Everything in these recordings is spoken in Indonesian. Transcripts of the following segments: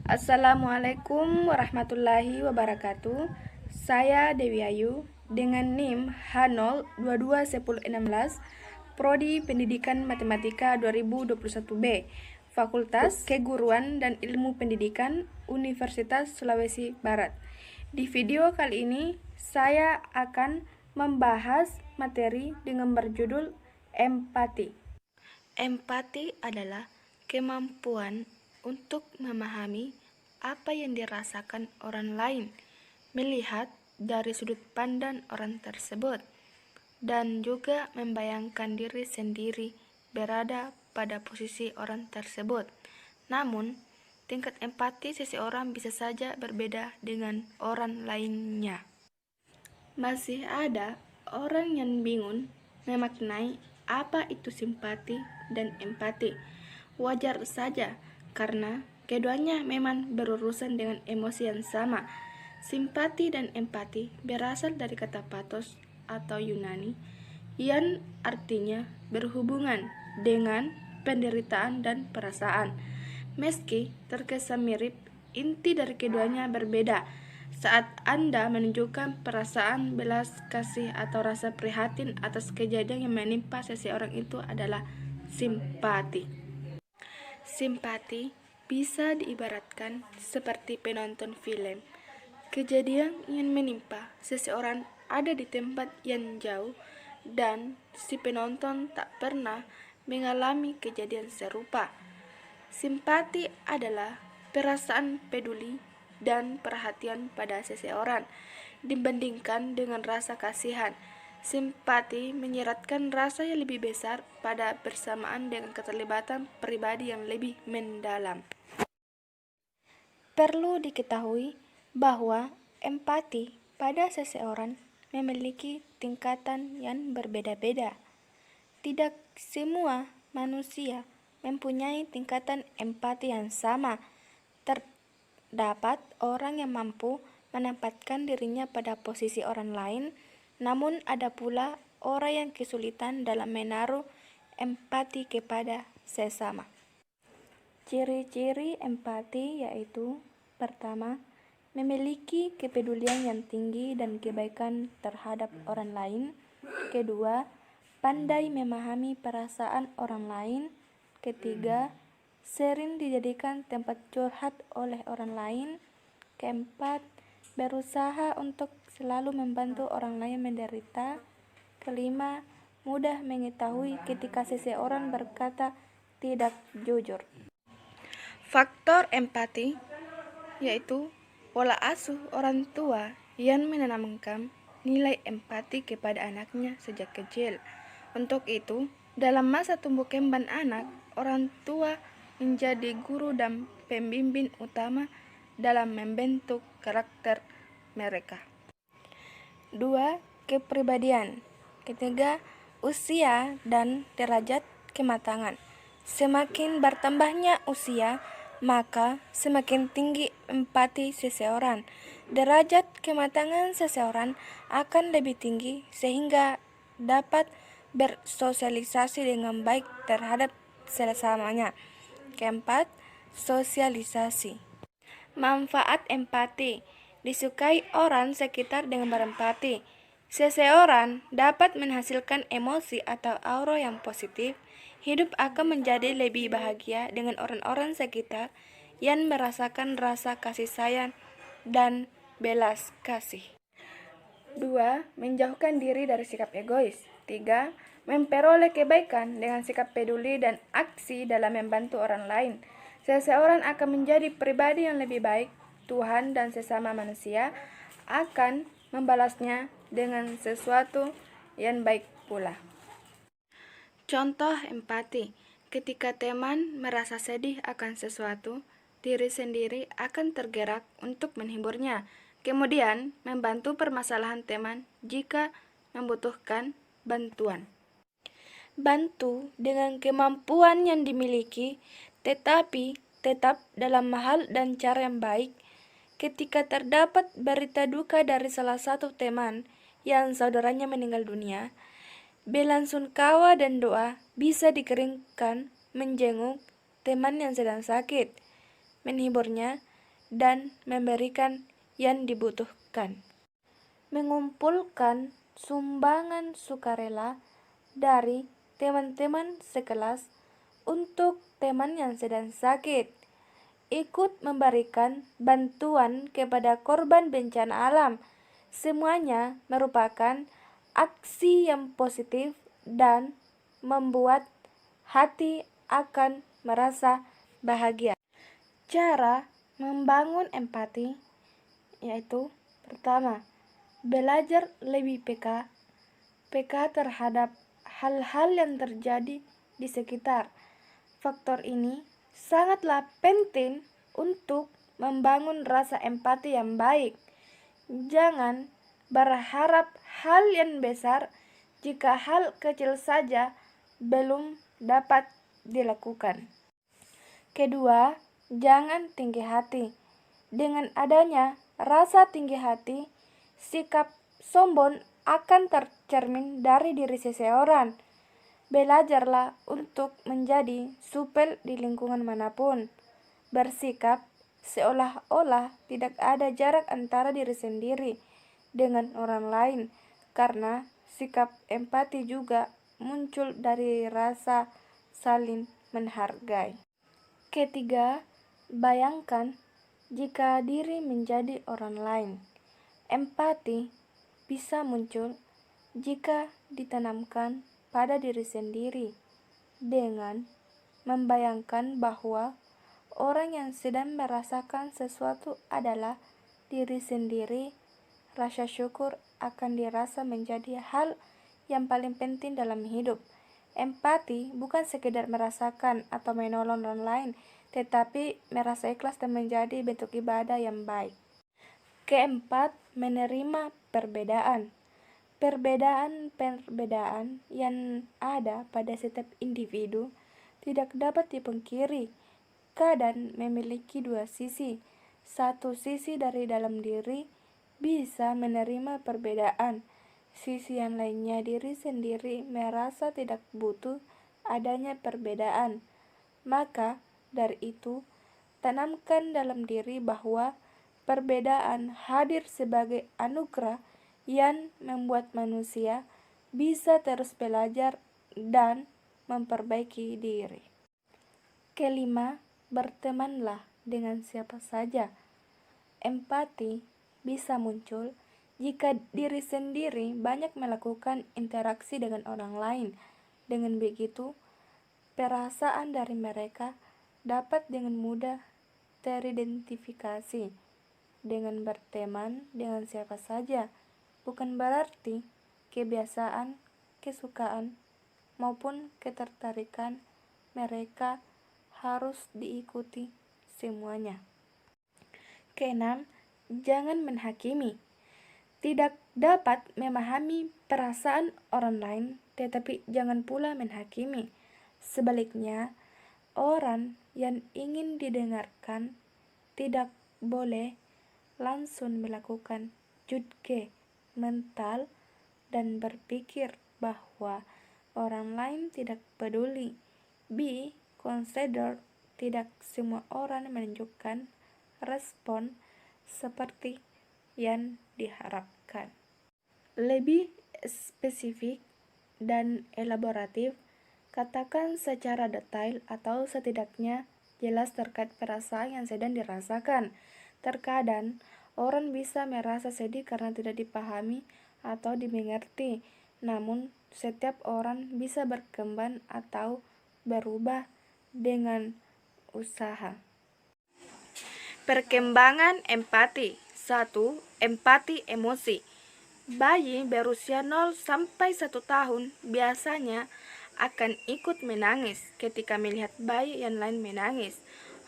Assalamualaikum warahmatullahi wabarakatuh. Saya Dewi Ayu dengan NIM H0221016, Prodi Pendidikan Matematika 2021B, Fakultas Keguruan dan Ilmu Pendidikan, Universitas Sulawesi Barat. Di video kali ini saya akan membahas materi dengan berjudul empati. Empati adalah kemampuan untuk memahami apa yang dirasakan orang lain, melihat dari sudut pandang orang tersebut, dan juga membayangkan diri sendiri berada pada posisi orang tersebut. Namun, tingkat empati seseorang bisa saja berbeda dengan orang lainnya. Masih ada orang yang bingung memaknai apa itu simpati dan empati. Wajar saja, karena keduanya memang berurusan dengan emosi yang sama. Simpati dan empati berasal dari kata pathos atau Yunani yang artinya berhubungan dengan penderitaan dan perasaan. Meski terkesan mirip, inti dari keduanya berbeda. Saat Anda menunjukkan perasaan belas kasih atau rasa prihatin atas kejadian yang menimpa seseorang, itu adalah simpati. Simpati bisa diibaratkan seperti penonton film. Kejadian yang menimpa seseorang ada di tempat yang jauh dan si penonton tak pernah mengalami kejadian serupa. Simpati adalah perasaan peduli dan perhatian pada seseorang dibandingkan dengan rasa kasihan. Simpati menyeratkan rasa yang lebih besar pada bersamaan dengan keterlibatan pribadi yang lebih mendalam. Perlu diketahui bahwa empati pada seseorang memiliki tingkatan yang berbeda-beda. Tidak semua manusia mempunyai tingkatan empati yang sama. Terdapat orang yang mampu menempatkan dirinya pada posisi orang lain, namun ada pula orang yang kesulitan dalam menaruh empati kepada sesama. Ciri-ciri empati yaitu: pertama, memiliki kepedulian yang tinggi dan kebaikan terhadap orang lain. Kedua, pandai memahami perasaan orang lain. Ketiga, sering dijadikan tempat curhat oleh orang lain. Keempat, berusaha untuk selalu membantu orang lain menderita. Kelima, mudah mengetahui ketika seseorang berkata tidak jujur. Faktor empati yaitu pola asuh orang tua yang menanamkan nilai empati kepada anaknya sejak kecil. Untuk itu, dalam masa tumbuh kembang anak, orang tua menjadi guru dan pembimbing utama dalam membentuk karakter mereka. 2. Kepribadian. Ketiga, usia dan derajat kematangan. Semakin bertambahnya usia, maka semakin tinggi empati seseorang. Derajat kematangan seseorang akan lebih tinggi sehingga dapat bersosialisasi dengan baik terhadap sesamanya. Keempat, sosialisasi. Manfaat empati. Disukai orang sekitar dengan berempati. Seseorang dapat menghasilkan emosi atau aura yang positif. Hidup akan menjadi lebih bahagia dengan orang-orang sekitar yang merasakan rasa kasih sayang dan belas kasih. 2. Menjauhkan diri dari sikap egois. 3. Memperoleh kebaikan dengan sikap peduli dan aksi dalam membantu orang lain. Seseorang akan menjadi pribadi yang lebih baik. Tuhan dan sesama manusia akan membalasnya dengan sesuatu yang baik pula. Contoh empati. Ketika teman merasa sedih akan sesuatu, diri sendiri akan tergerak untuk menghiburnya, kemudian membantu permasalahan teman jika membutuhkan bantuan. Bantu dengan kemampuan yang dimiliki, tetapi tetap dalam hal dan cara yang baik. Ketika terdapat berita duka dari salah satu teman yang saudaranya meninggal dunia, bela-sungkawa dan doa bisa dikirimkan menjenguk teman yang sedang sakit, menghiburnya, dan memberikan yang dibutuhkan. Mengumpulkan sumbangan sukarela dari teman-teman sekelas untuk teman yang sedang sakit. Ikut memberikan bantuan kepada korban bencana alam. Semuanya merupakan aksi yang positif dan membuat hati akan merasa bahagia. Cara membangun empati yaitu pertama, belajar lebih peka terhadap hal-hal yang terjadi di sekitar. Faktor ini sangatlah penting untuk membangun rasa empati yang baik. Jangan berharap hal yang besar jika hal kecil saja belum dapat dilakukan. Kedua, jangan tinggi hati. Dengan adanya rasa tinggi hati, sikap sombong akan tercermin dari diri seseorang. Belajarlah untuk menjadi supel di lingkungan manapun. Bersikap seolah-olah tidak ada jarak antara diri sendiri dengan orang lain, karena sikap empati juga muncul dari rasa saling menghargai. Ketiga, bayangkan jika diri menjadi orang lain. Empati bisa muncul jika ditanamkan pada diri sendiri dengan membayangkan bahwa orang yang sedang merasakan sesuatu adalah diri sendiri. Rasa syukur akan dirasa menjadi hal yang paling penting dalam hidup. Empati bukan sekedar merasakan atau menolong orang lain, tetapi merasa ikhlas dan menjadi bentuk ibadah yang baik. Keempat, menerima perbedaan. Perbedaan yang ada pada setiap individu tidak dapat dipungkiri. Kadang memiliki dua sisi. Satu sisi dari dalam diri bisa menerima perbedaan. Sisi yang lainnya diri sendiri merasa tidak butuh adanya perbedaan. Maka dari itu, tanamkan dalam diri bahwa perbedaan hadir sebagai anugerah yang membuat manusia bisa terus belajar dan memperbaiki diri. Kelima, bertemanlah dengan siapa saja. Empati bisa muncul jika diri sendiri banyak melakukan interaksi dengan orang lain. Dengan begitu, perasaan dari mereka dapat dengan mudah teridentifikasi. Dengan berteman dengan siapa saja bukan berarti kebiasaan, kesukaan, maupun ketertarikan mereka harus diikuti semuanya. Keenam, jangan menghakimi. Tidak dapat memahami perasaan orang lain, tetapi jangan pula menghakimi. Sebaliknya, orang yang ingin didengarkan tidak boleh langsung melakukan judge mental dan berpikir bahwa orang lain tidak peduli. Be considered. Tidak semua orang menunjukkan respon seperti yang diharapkan. Lebih spesifik dan elaboratif, katakan secara detail atau setidaknya jelas terkait perasaan yang sedang dirasakan. Terkadang, orang bisa merasa sedih karena tidak dipahami atau dimengerti. Namun, setiap orang bisa berkembang atau berubah dengan usaha. Perkembangan empati. 1. Empati emosi. Bayi berusia 0 sampai 1 tahun biasanya akan ikut menangis ketika melihat bayi yang lain menangis.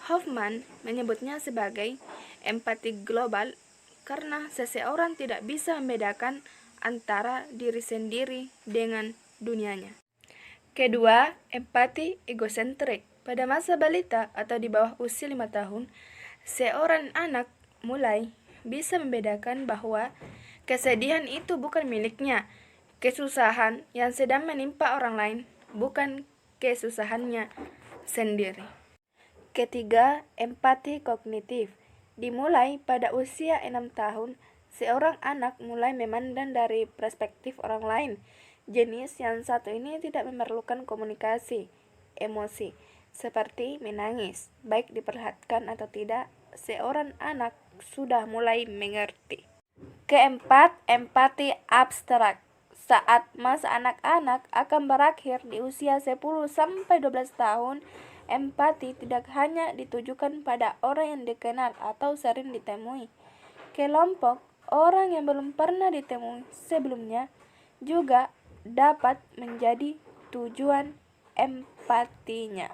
Hoffman menyebutnya sebagai empati global karena seseorang tidak bisa membedakan antara diri sendiri dengan dunianya. Kedua, empati egosentrik. Pada masa balita atau di bawah usia 5 tahun, seorang anak mulai bisa membedakan bahwa kesedihan itu bukan miliknya. Kesusahan yang sedang menimpa orang lain bukan kesusahannya sendiri. Ketiga, empati kognitif. Dimulai pada usia 6 tahun, seorang anak mulai memandang dari perspektif orang lain. Jenis yang satu ini tidak memerlukan komunikasi emosi, seperti menangis, baik diperlihatkan atau tidak, seorang anak sudah mulai mengerti. Keempat, empati abstrak. Saat masa anak-anak akan berakhir di usia 10-12 tahun, empati tidak hanya ditujukan pada orang yang dikenal atau sering ditemui. Kelompok orang yang belum pernah ditemui sebelumnya juga dapat menjadi tujuan empatinya.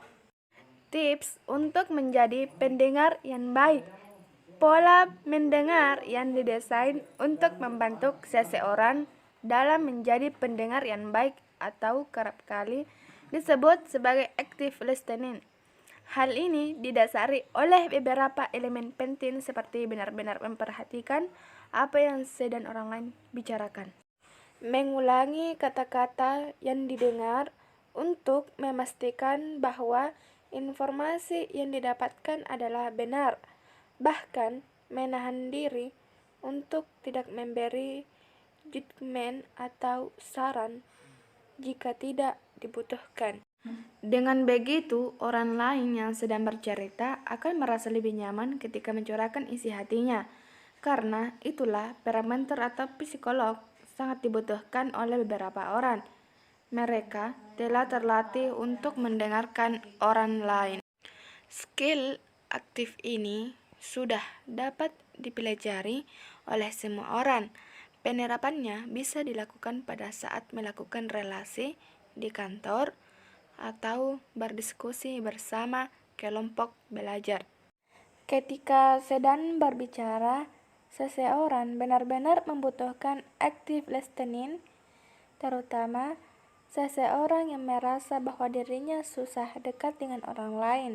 Tips untuk menjadi pendengar yang baik. Pola mendengar yang didesain untuk membantu seseorang dalam menjadi pendengar yang baik atau kerap kali disebut sebagai active listening. Hal ini didasari oleh beberapa elemen penting seperti benar-benar memperhatikan apa yang sedang orang lain bicarakan. Mengulangi kata-kata yang didengar untuk memastikan bahwa informasi yang didapatkan adalah benar. Bahkan menahan diri untuk tidak memberi judgement atau saran jika tidak dibutuhkan. Dengan begitu, orang lain yang sedang bercerita akan merasa lebih nyaman ketika mencurahkan isi hatinya. Karena itulah parameter atau psikolog sangat dibutuhkan oleh beberapa orang. Mereka telah terlatih untuk mendengarkan orang lain. Skill aktif ini sudah dapat dipelajari oleh semua orang. Penerapannya bisa dilakukan pada saat melakukan relasi di kantor atau berdiskusi bersama kelompok belajar. Ketika sedang berbicara, seseorang benar-benar membutuhkan active listening, terutama seseorang yang merasa bahwa dirinya susah dekat dengan orang lain.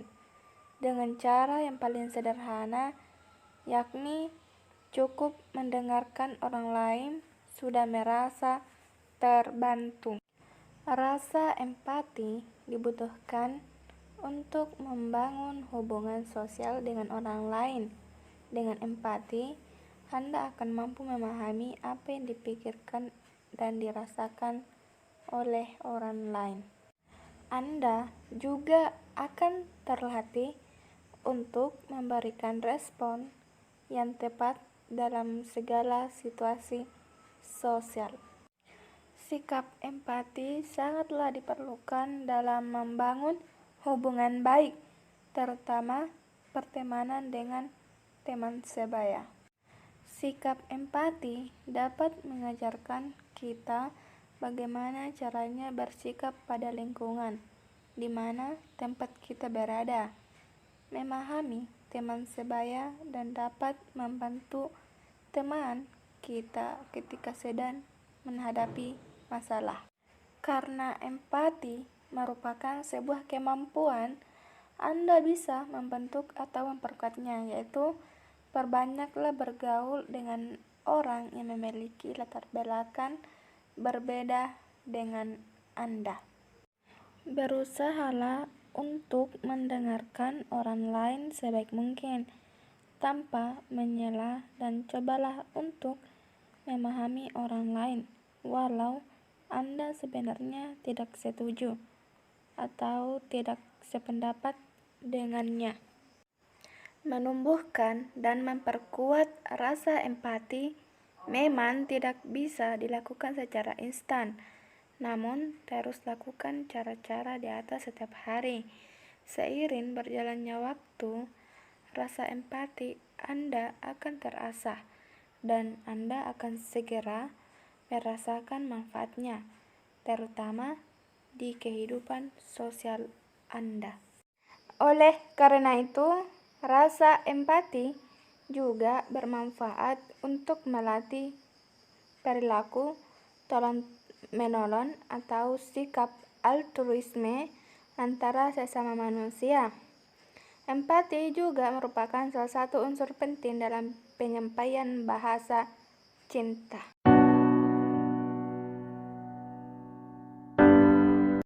Dengan cara yang paling sederhana, yakni cukup mendengarkan orang lain, sudah merasa terbantu. Rasa empati dibutuhkan untuk membangun hubungan sosial dengan orang lain. Dengan empati, Anda akan mampu memahami apa yang dipikirkan dan dirasakan oleh orang lain. Anda juga akan terlatih untuk memberikan respon yang tepat dalam segala situasi sosial. Sikap empati sangatlah diperlukan dalam membangun hubungan baik, terutama pertemanan dengan teman sebaya. Sikap empati dapat mengajarkan kita bagaimana caranya bersikap pada lingkungan di mana tempat kita berada, memahami teman sebaya, dan dapat membantu teman kita ketika sedang menghadapi masalah. Karena empati merupakan sebuah kemampuan, Anda bisa membentuk atau memperkuatnya, yaitu perbanyaklah bergaul dengan orang yang memiliki latar belakang berbeda dengan Anda. Berusahalah untuk mendengarkan orang lain sebaik mungkin tanpa menyela, dan cobalah untuk memahami orang lain walau Anda sebenarnya tidak setuju atau tidak sependapat dengannya. Menumbuhkan dan memperkuat rasa empati memang tidak bisa dilakukan secara instan, namun terus lakukan cara-cara di atas setiap hari. Seiring berjalannya waktu, rasa empati Anda akan terasah dan Anda akan segera merasakan manfaatnya, terutama di kehidupan sosial Anda. Oleh karena itu, rasa empati juga bermanfaat untuk melatih perilaku tolong-menolong atau sikap altruisme antara sesama manusia. Empati juga merupakan salah satu unsur penting dalam penyampaian bahasa cinta.